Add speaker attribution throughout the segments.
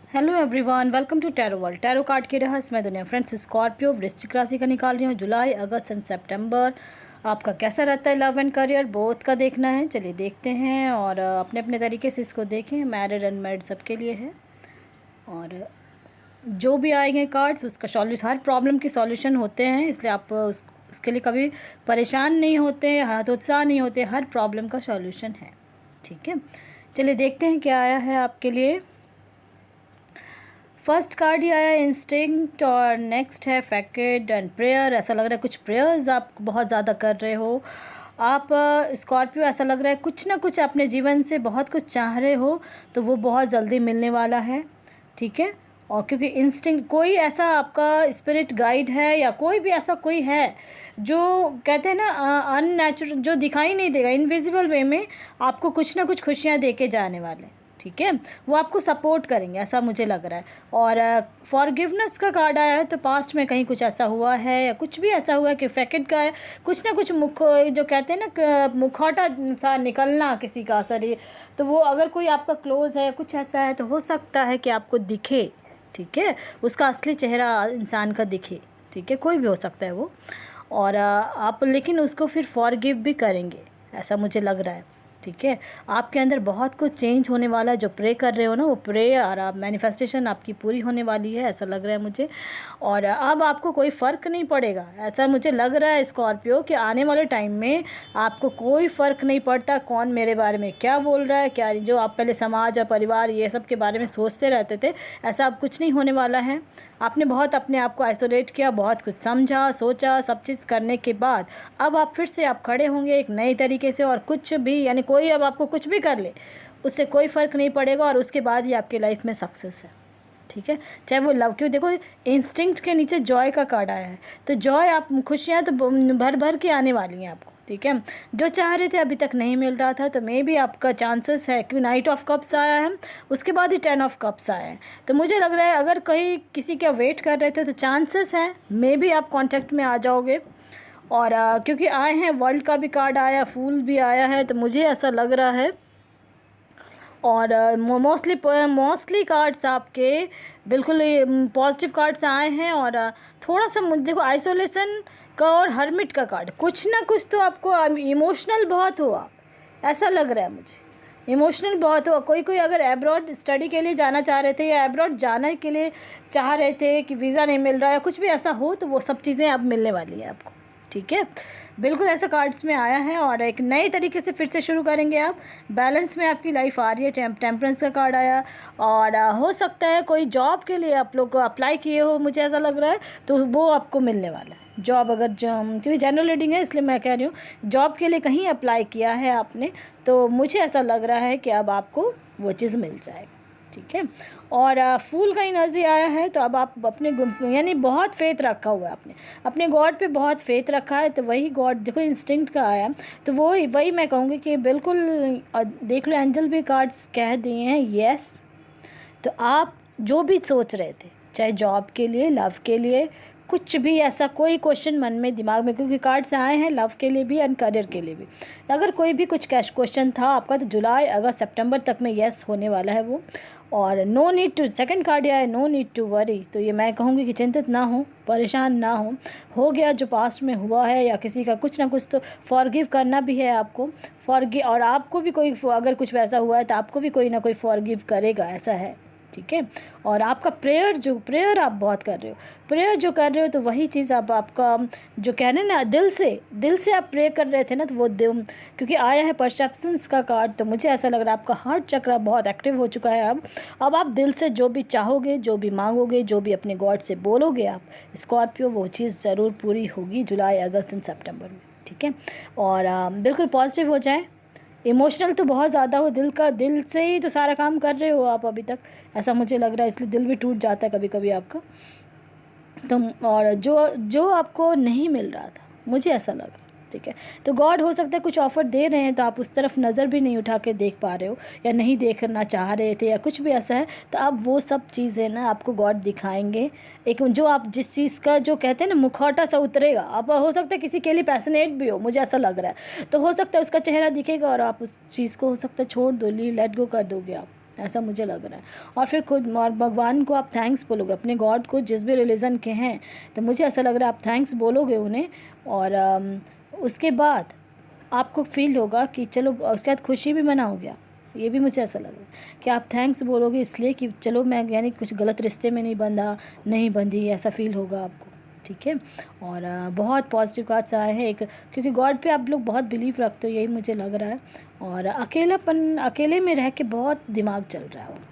Speaker 1: Hello everyone, welcome to tarot world. Tarot card के रहस्यमय दुनिया। फ्रेंड्स, स्कॉर्पियो वृश्चिक राशि का निकाल रही हूँ। जुलाई, अगस्त एंड सितंबर आपका कैसा रहता है, लव एंड करियर बोथ का देखना है। चलिए देखते हैं और अपने अपने तरीके से इसको देखें। मैरिड अनमैरिड सबके लिए है और जो भी आएंगे कार्ड्स उसका सॉल्यूशन, हर प्रॉब्लम की सॉल्यूशन होते हैं, इसलिए आप उसके लिए कभी परेशान नहीं होते, हतोत्साह नहीं होते। हर प्रॉब्लम का सॉल्यूशन है, ठीक है। चलिए देखते हैं क्या आया है आपके लिए। फर्स्ट कार्ड ही आया इंस्टिंक्ट और नेक्स्ट है फैकेट एंड प्रेयर। ऐसा लग रहा है कुछ प्रेयर्स आप बहुत ज़्यादा कर रहे हो। आप स्कॉर्पियो, ऐसा लग रहा है कुछ ना कुछ अपने जीवन से बहुत कुछ चाह रहे हो, तो वो बहुत जल्दी मिलने वाला है, ठीक है। और क्योंकि इंस्टिंक्ट, कोई ऐसा आपका स्पिरिट गाइड है या कोई भी ऐसा कोई है जो कहते हैं ना अननेचुरल, जो दिखाई नहीं देगा, इनविजिबल वे में आपको कुछ ना कुछ खुशियाँ दे के जाने वाले, ठीक है। वो आपको सपोर्ट करेंगे, ऐसा मुझे लग रहा है। और फॉरगिवनेस का कार्ड आया है, तो पास्ट में कहीं कुछ ऐसा हुआ है या कुछ भी ऐसा हुआ है कि फैकेट का है, कुछ ना कुछ जो कहते हैं ना मुखौटा सा निकलना किसी का शरीर, तो वो अगर कोई आपका क्लोज है, कुछ ऐसा है, तो हो सकता है कि आपको दिखे, ठीक है, उसका असली चेहरा इंसान का दिखे, ठीक है, कोई भी हो सकता है वो। और आप लेकिन उसको फिर फॉरगिव भी करेंगे, ऐसा मुझे लग रहा है, ठीक है। आपके अंदर बहुत कुछ चेंज होने वाला है। जो प्रे कर रहे हो ना, वो प्रे और आप मैनिफेस्टेशन आपकी पूरी होने वाली है, ऐसा लग रहा है मुझे। और अब आपको कोई फ़र्क नहीं पड़ेगा, ऐसा मुझे लग रहा है स्कॉर्पियो, कि आने वाले टाइम में आपको कोई फ़र्क नहीं पड़ता कौन मेरे बारे में क्या बोल रहा है, क्या जो आप पहले समाज और परिवार ये सब के बारे में सोचते रहते थे, ऐसा अब कुछ नहीं होने वाला है। आपने बहुत अपने आप को आइसोलेट किया, बहुत कुछ समझा सोचा, सब चीज़ करने के बाद अब आप फिर से आप खड़े होंगे एक नए तरीके से। और कुछ भी, यानी कोई अब आपको कुछ भी कर ले, उससे कोई फ़र्क नहीं पड़ेगा, और उसके बाद ही आपकी लाइफ में सक्सेस है, ठीक है। चाहे वो लव, क्यों देखो इंस्टिंक्ट के नीचे जॉय का कार्ड आया है, तो जॉय, आप खुशियाँ तो भर भर के आने वाली हैं आपको, ठीक है। जो चाह रहे थे अभी तक नहीं मिल रहा था, तो मे भी आपका चांसेस है कि नाइट ऑफ कप्स आया है, उसके बाद ही 10 ऑफ कप्स आया है। तो मुझे लग रहा है अगर कहीं किसी का वेट कर रहे थे, तो चांसेस हैं मे भी आप कॉन्टैक्ट में आ जाओगे। और क्योंकि आए हैं, वर्ल्ड का भी कार्ड आया, फूल भी आया है, तो मुझे ऐसा लग रहा है। और मोस्टली कार्ड्स आपके बिल्कुल पॉजिटिव कार्ड्स आए हैं। और थोड़ा सा देखो आइसोलेशन का और हर्मिट का कार्ड, कुछ ना कुछ तो आपको इमोशनल बहुत हो आप, ऐसा लग रहा है मुझे, इमोशनल बहुत हो। कोई अगर एब्रॉड स्टडी के लिए जाना चाह रहे थे या एब्रॉड जाने के लिए चाह रहे थे कि वीज़ा नहीं मिल रहा है, कुछ भी ऐसा हो, तो वो सब चीज़ें अब मिलने वाली है आपको, ठीक है। बिल्कुल ऐसा कार्ड्स में आया है। और एक नए तरीके से फिर से शुरू करेंगे आप, बैलेंस में आपकी लाइफ आ रही है। टेम्परेंस का कार्ड आया। और हो सकता है कोई जॉब के लिए आप लोग को अप्लाई किए हो, मुझे ऐसा लग रहा है, तो वो आपको मिलने वाला है जॉब। अगर क्योंकि जनरल रीडिंग है इसलिए मैं कह रही हूँ, जॉब के लिए कहीं अप्लाई किया है आपने, तो मुझे ऐसा लग रहा है कि अब आपको वो चीज़ मिल जाएगी, ठीक है। और फूल का एनर्जी आया है, तो अब आप अपने यानी बहुत फेथ रखा हुआ है आपने, अपने गॉड पे बहुत फेथ रखा है, तो वही गॉड, देखो इंस्टिंक्ट का आया, तो वही मैं कहूँगी कि बिल्कुल देख लो, एंजल भी कार्ड्स कह दिए हैं यस। तो आप जो भी सोच रहे थे, चाहे जॉब के लिए, लव के लिए, कुछ भी ऐसा कोई क्वेश्चन मन में दिमाग में, क्योंकि कार्ड्स आए हैं लव के लिए भी एंड करियर के लिए भी, अगर कोई भी कुछ क्वेश्चन था आपका, तो जुलाई, अगस्त, सितंबर तक में यस होने वाला है वो। और no need to, second card आया है, नो नीड टू वरी, तो ये मैं कहूँगी कि चिंतित ना हो, परेशान ना हो गया जो पास्ट में हुआ है, या किसी का कुछ ना कुछ तो फॉरगिव करना भी है आपको, फॉरगिव। और आपको भी कोई अगर कुछ वैसा हुआ है, तो आपको भी कोई ना कोई फॉरगिव करेगा, ऐसा है, ठीक है। और आपका प्रेयर आप बहुत कर रहे हो, प्रेयर जो कर रहे हो, तो वही चीज़ आपका जो कहने ना, दिल से आप प्रे कर रहे थे ना, तो वो क्योंकि आया है परसेप्शंस का कार्ड, तो मुझे ऐसा लग रहा है आपका हार्ट चक्र बहुत एक्टिव हो चुका है अब आप दिल से जो भी चाहोगे, जो भी मांगोगे, जो भी अपने गॉड से बोलोगे आप स्कॉर्पियो, वो चीज़ ज़रूर पूरी होगी जुलाई, अगस्त एंड सितंबर में, ठीक है। और बिल्कुल पॉजिटिव हो जाए। इमोशनल तो बहुत ज़्यादा हो, दिल से ही तो सारा काम कर रहे हो आप अभी तक, ऐसा मुझे लग रहा है, इसलिए दिल भी टूट जाता है कभी कभी आपका। तो और जो आपको नहीं मिल रहा था, मुझे ऐसा लगा, ठीक है, तो गॉड हो सकता है कुछ ऑफ़र दे रहे हैं, तो आप उस तरफ नज़र भी नहीं उठा के देख पा रहे हो, या नहीं देखना चाह रहे थे, या कुछ भी ऐसा है, तो अब वो सब चीज़ें ना आपको गॉड दिखाएंगे। एक जो आप जिस चीज़ का जो कहते हैं ना मुखौटा सा उतरेगा, आप हो सकता है किसी के लिए पैशनेट भी हो, मुझे ऐसा लग रहा है, तो हो सकता है उसका चेहरा दिखेगा और आप उस चीज़ को हो सकता है छोड़ दो, लेट गो कर दोगे आप, ऐसा मुझे लग रहा है। और फिर खुद और भगवान को आप थैंक्स बोलोगे, अपने गॉड को, जिस भी रिलीजन के हैं, तो मुझे ऐसा लग रहा है आप थैंक्स बोलोगे उन्हें। और उसके बाद आपको फील होगा कि चलो, उसके बाद खुशी भी मनाओगे आप। ये भी मुझे ऐसा लग रहा है कि आप थैंक्स बोलोगे इसलिए कि चलो मैं, यानी कुछ गलत रिश्ते में नहीं बंधी, ऐसा फील होगा आपको, ठीक है। और बहुत पॉजिटिव कार्ड्स आए हैं एक, क्योंकि गॉड पे आप लोग बहुत बिलीव रखते हो, यही मुझे लग रहा है। और अकेले में रह के बहुत दिमाग चल रहा है आपका,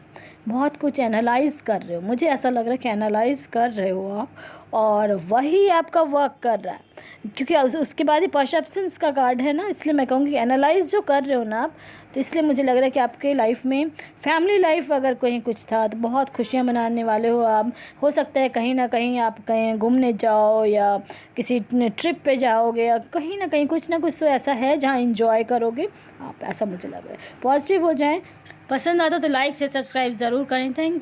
Speaker 1: बहुत कुछ एनालाइज़ कर रहे हो, मुझे ऐसा लग रहा है कि एनालाइज़ कर रहे हो आप, और वही आपका वर्क कर रहा है। क्योंकि उसके बाद ही परसेप्शंस का कार्ड है ना, इसलिए मैं कहूँगी एनालाइज़ जो कर रहे हो ना आप, तो इसलिए मुझे लग रहा है कि आपके लाइफ में फैमिली लाइफ अगर कहीं कुछ था तो बहुत खुशियाँ मनाने वाले हो आप। हो सकता है कहीं ना कहीं आप कहीं घूमने जाओ या किसी ट्रिप पे जाओगे, या कहीं ना कहीं कुछ ना कुछ तो ऐसा है जहाँ इंजॉय करोगे आप, ऐसा मुझे लग रहा है। पॉजिटिव हो जाएं, पसंद आता तो लाइक से सब्सक्राइब ज़रूर करें। Thank you.